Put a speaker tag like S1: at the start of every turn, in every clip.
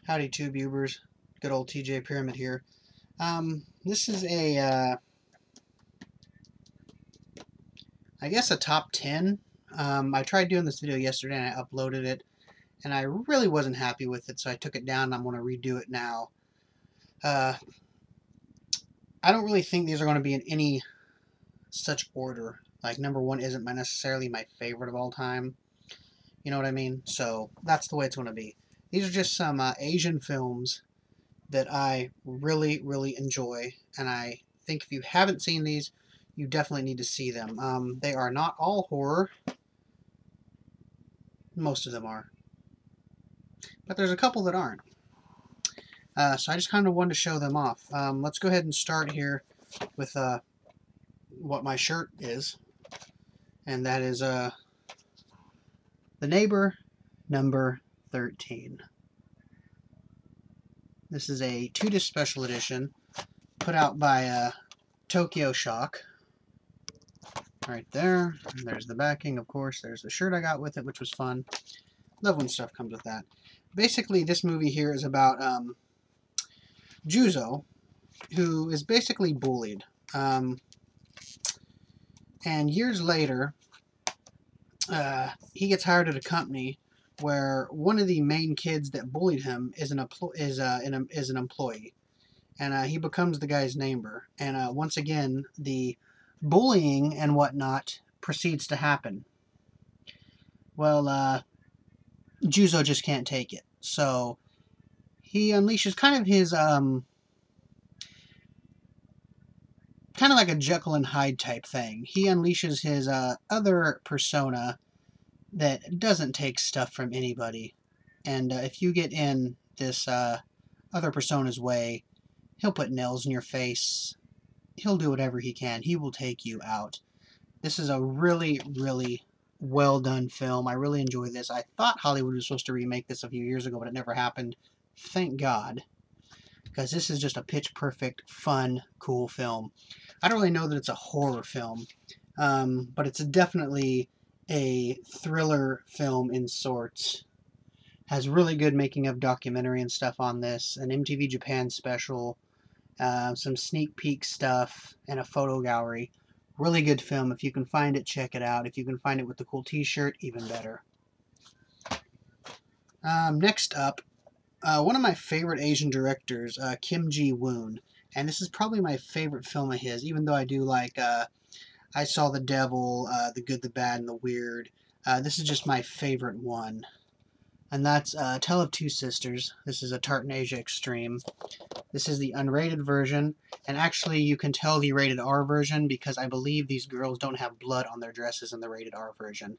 S1: Howdy, tubers. Good old TJ Pyramid here. This is I guess a top 10. I tried doing this video yesterday and I uploaded it, and I really wasn't happy with it, so I took it down and I'm going to redo it now. Uh, I don't really think these are going to be in any such order. Like, number one isn't necessarily my favorite of all time. You know what I mean? So, that's the way it's going to be. These are just some Asian films that I really, really enjoy, and I think if you haven't seen these, you definitely need to see them. They are not all horror. Most of them are. But there's a couple that aren't. So I just kind of wanted to show them off. Let's go ahead and start here with what my shirt is. And that is The Neighbor number 13. This is a 2-disc special edition put out by Tokyo Shock. Right there. And there's the backing, of course. There's the shirt I got with it, which was fun. Love when stuff comes with that. Basically, this movie here is about Juzo, who is basically bullied. And years later, he gets hired at a company where one of the main kids that bullied him is an employee. And he becomes the guy's neighbor. And once again, the bullying and whatnot proceeds to happen. Well, Juzo just can't take it. So he unleashes kind of his, kind of like a Jekyll and Hyde type thing. He unleashes his other persona that doesn't take stuff from anybody. And if you get in this other persona's way, he'll put nails in your face. He'll do whatever he can. He will take you out. This is a really, really well done film. I really enjoy this. I thought Hollywood was supposed to remake this a few years ago, but it never happened. Thank God. Because this is just a pitch perfect, fun, cool film. I don't really know that it's a horror film, but it's definitely a thriller film in sorts. Has really good making of documentary and stuff on this, an MTV Japan special, some sneak peek stuff, and a photo gallery. Really good film. If you can find it, check it out. If you can find it with the cool t-shirt, even better. Next up, one of my favorite Asian directors, Kim Ji-woon. And this is probably my favorite film of his, even though I do like I Saw the Devil, The Good, the Bad, and the Weird. This is just my favorite one. And that's Tale of Two Sisters. This is a Tartan Asia Extreme. This is the unrated version, and actually you can tell the rated R version because I believe these girls don't have blood on their dresses in the rated R version.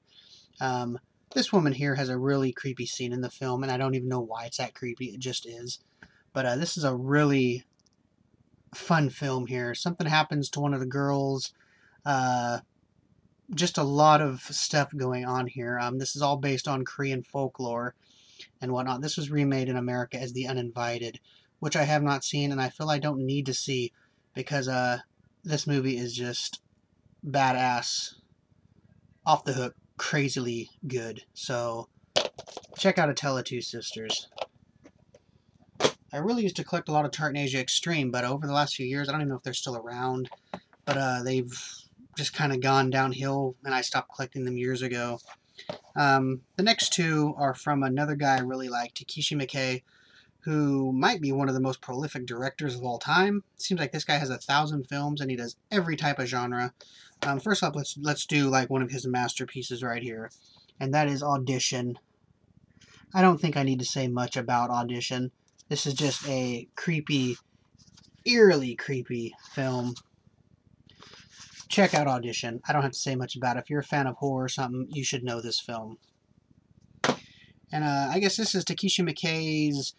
S1: This woman here has a really creepy scene in the film, and I don't even know why it's that creepy. It just is. But this is a really fun film here. Something happens to one of the girls. Just a lot of stuff going on here. This is all based on Korean folklore and whatnot. This was remade in America as The Uninvited, which I have not seen, and I feel I don't need to see because this movie is just badass, off the hook, crazily good. So check out A Tale of Two Sisters. I really used to collect a lot of Tartan Asia Extreme, but over the last few years, I don't even know if they're still around, but they've just kind of gone downhill, and I stopped collecting them years ago. The next two are from another guy I really like, Takeshi Miike, who might be one of the most prolific directors of all time. Seems like this guy has 1,000 films, and he does every type of genre. First up, let's do like one of his masterpieces right here, and that is Audition. I don't think I need to say much about Audition. This is just a creepy, eerily creepy film. Check out Audition. I don't have to say much about it. If you're a fan of horror or something, you should know this film. And I guess this is Takeshi Miike's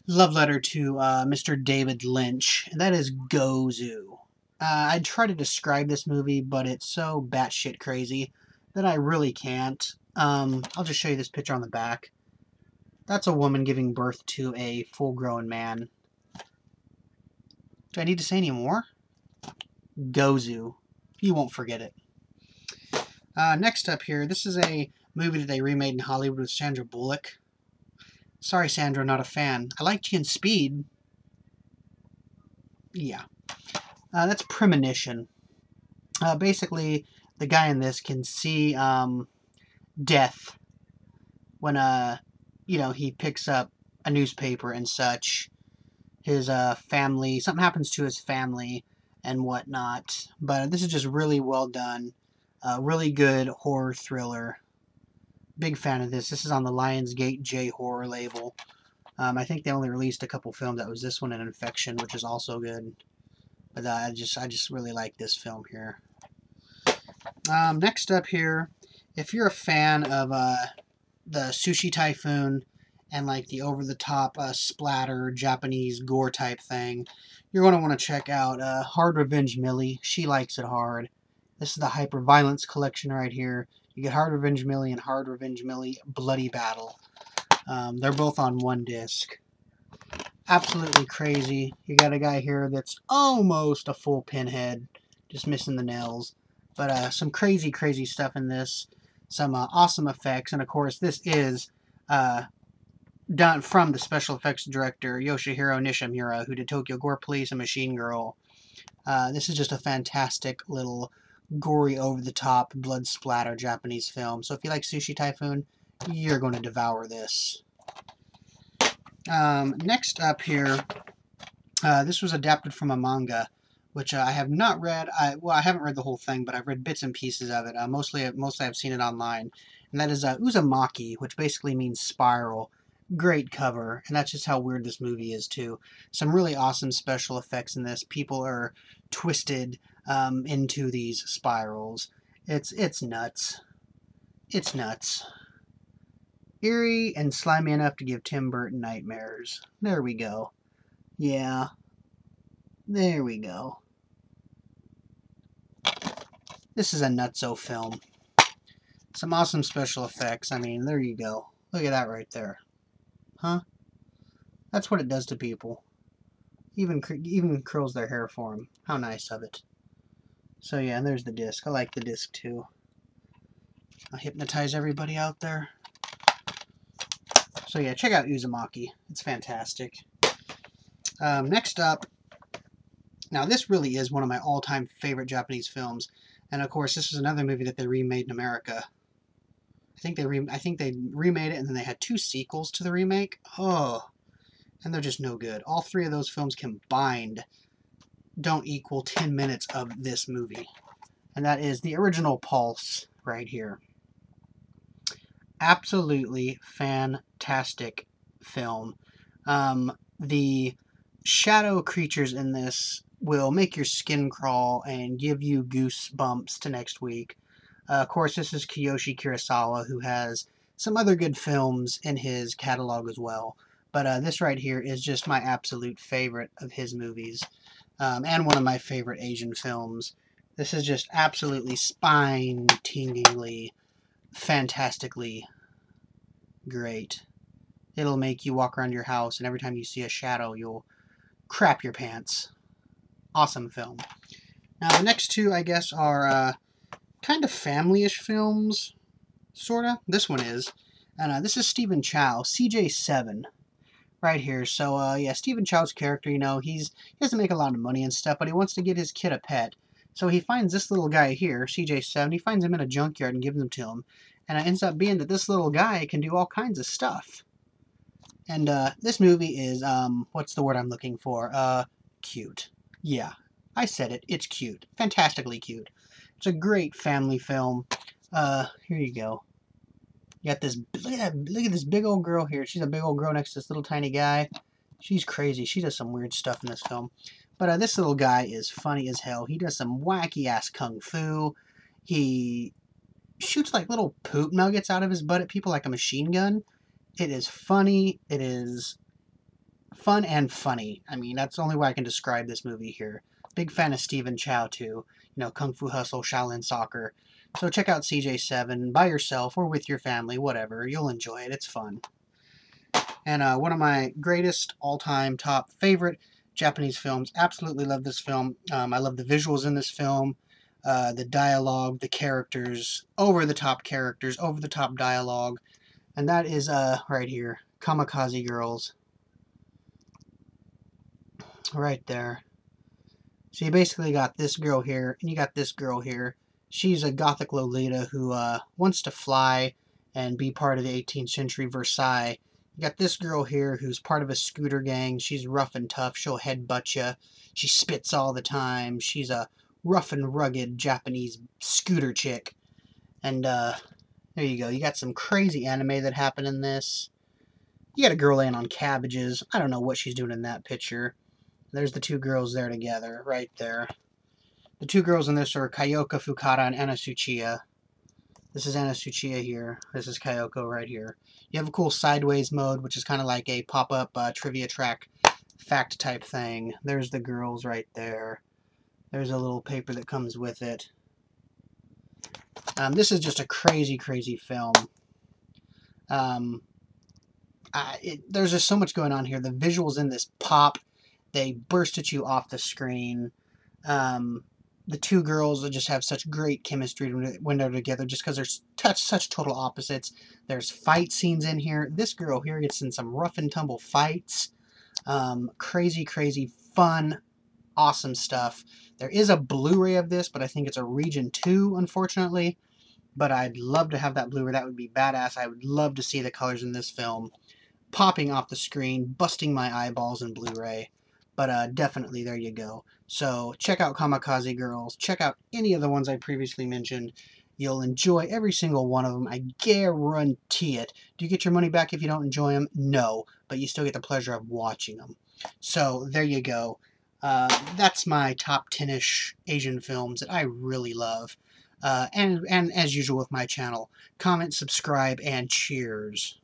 S1: love letter to Mr. David Lynch, and that is Gozu. I'd try to describe this movie, but it's so batshit crazy that I really can't. I'll just show you this picture on the back. That's a woman giving birth to a full-grown man. Do I need to say any more? Gozu. You won't forget it. Next up here, this is a movie that they remade in Hollywood with Sandra Bullock. Sorry, Sandra, not a fan. I liked you in Speed. Yeah. That's Premonition. Basically, the guy in this can see death when he picks up a newspaper and such. His family, something happens to his family and whatnot. But this is just really well done. Really good horror thriller. Big fan of this. This is on the Lionsgate J horror label. I think they only released a couple films. That was this one and Infection, which is also good. But I just really like this film here. Next up here, if you're a fan of the Sushi Typhoon and like the over-the-top splatter Japanese gore type thing, you're going to want to check out Hard Revenge Millie. She likes it hard. This is the Hyper Violence collection right here. You get Hard Revenge Millie and Hard Revenge Millie Bloody Battle. They're both on one disc. Absolutely crazy. You got a guy here that's almost a full pinhead, just missing the nails. But some crazy, crazy stuff in this. Some awesome effects. And of course, this is done from the special effects director Yoshihiro Nishimura, who did Tokyo Gore Police and Machine Girl. This is just a fantastic little gory, over-the-top, blood splatter Japanese film. So if you like Sushi Typhoon, you're going to devour this. Next up here, this was adapted from a manga, which I have not read. I haven't read the whole thing, but I've read bits and pieces of it. Mostly I've seen it online. And that is Uzumaki, which basically means spiral. Great cover, and that's just how weird this movie is, too. Some really awesome special effects in this. People are twisted into these spirals. It's nuts. It's nuts. Eerie and slimy enough to give Tim Burton nightmares. There we go. Yeah. There we go. This is a nutso film. Some awesome special effects. I mean, there you go. Look at that right there. Huh? That's what it does to people. Even curls their hair for them. How nice of it. So yeah, and there's the disc. I like the disc too. I'll hypnotize everybody out there. So yeah, check out Uzumaki. It's fantastic. Next up, now this really is one of my all-time favorite Japanese films, and of course this was another movie that they remade in America. I think they remade it, and then they had 2 sequels to the remake. Oh, and they're just no good. All 3 of those films combined don't equal 10 minutes of this movie, and that is the original Pulse right here. Absolutely fantastic film. The shadow creatures in this will make your skin crawl and give you goosebumps to next week. Of course, this is Kiyoshi Kurosawa, who has some other good films in his catalog as well. But this right here is just my absolute favorite of his movies, and one of my favorite Asian films. This is just absolutely spine-tingingly, fantastically great. It'll make you walk around your house, and every time you see a shadow, you'll crap your pants. Awesome film. Now, the next 2, I guess, are kind of family-ish films, sort of. This one is. And this is Stephen Chow, CJ7, right here. So, yeah, Stephen Chow's character, he doesn't make a lot of money and stuff, but he wants to get his kid a pet. So he finds this little guy here, CJ7. He finds him in a junkyard and gives him to him. And it ends up being that this little guy can do all kinds of stuff. And this movie is, what's the word I'm looking for? Cute. Yeah, I said it. It's cute. Fantastically cute. It's a great family film. Here you go. You got this, look at this big old girl here. She's a big old girl next to this little tiny guy. She's crazy. She does some weird stuff in this film. But this little guy is funny as hell. He does some wacky-ass kung fu. He shoots like little poop nuggets out of his butt at people like a machine gun. It is funny. It is fun and funny. I mean, that's the only way I can describe this movie here. Big fan of Stephen Chow, too. Kung Fu Hustle, Shaolin Soccer. So check out CJ7 by yourself or with your family, whatever. You'll enjoy it. It's fun. And one of my greatest all-time top favorite Japanese films. Absolutely love this film. I love the visuals in this film. The dialogue, the characters, over-the-top dialogue. And that is right here. Kamikaze Girls. Right there. So you basically got this girl here, and you got this girl here. She's a gothic Lolita who wants to fly and be part of the 18th century Versailles. You got this girl here who's part of a scooter gang. She's rough and tough. She'll headbutt you. She spits all the time. She's a rough and rugged Japanese scooter chick. And there you go. You got some crazy anime that happened in this. You got a girl laying on cabbages. I don't know what she's doing in that picture. There's the two girls there together, right there. The two girls in this are Kyoka Fukara and Ana Tsuchiya. This is Ana Tsuchiya here. This is Kyoko right here. You have a cool sideways mode, which is kind of like a pop-up trivia track fact type thing. There's the girls right there. There's a little paper that comes with it. This is just a crazy, crazy film. There's just so much going on here. The visuals in this pop. They burst at you off the screen. The two girls just have such great chemistry when they're together just because they're such total opposites. There's fight scenes in here. This girl here gets in some rough and tumble fights. Crazy, crazy, fun, awesome stuff. There is a Blu-ray of this, but I think it's a Region 2, unfortunately. But I'd love to have that Blu-ray. That would be badass. I would love to see the colors in this film popping off the screen, busting my eyeballs in Blu-ray. But definitely, there you go. So check out Kamikaze Girls. Check out any of the ones I previously mentioned. You'll enjoy every single one of them. I guarantee it. Do you get your money back if you don't enjoy them? No. But you still get the pleasure of watching them. So there you go. That's my top 10-ish Asian films that I really love. And as usual with my channel, comment, subscribe, and cheers.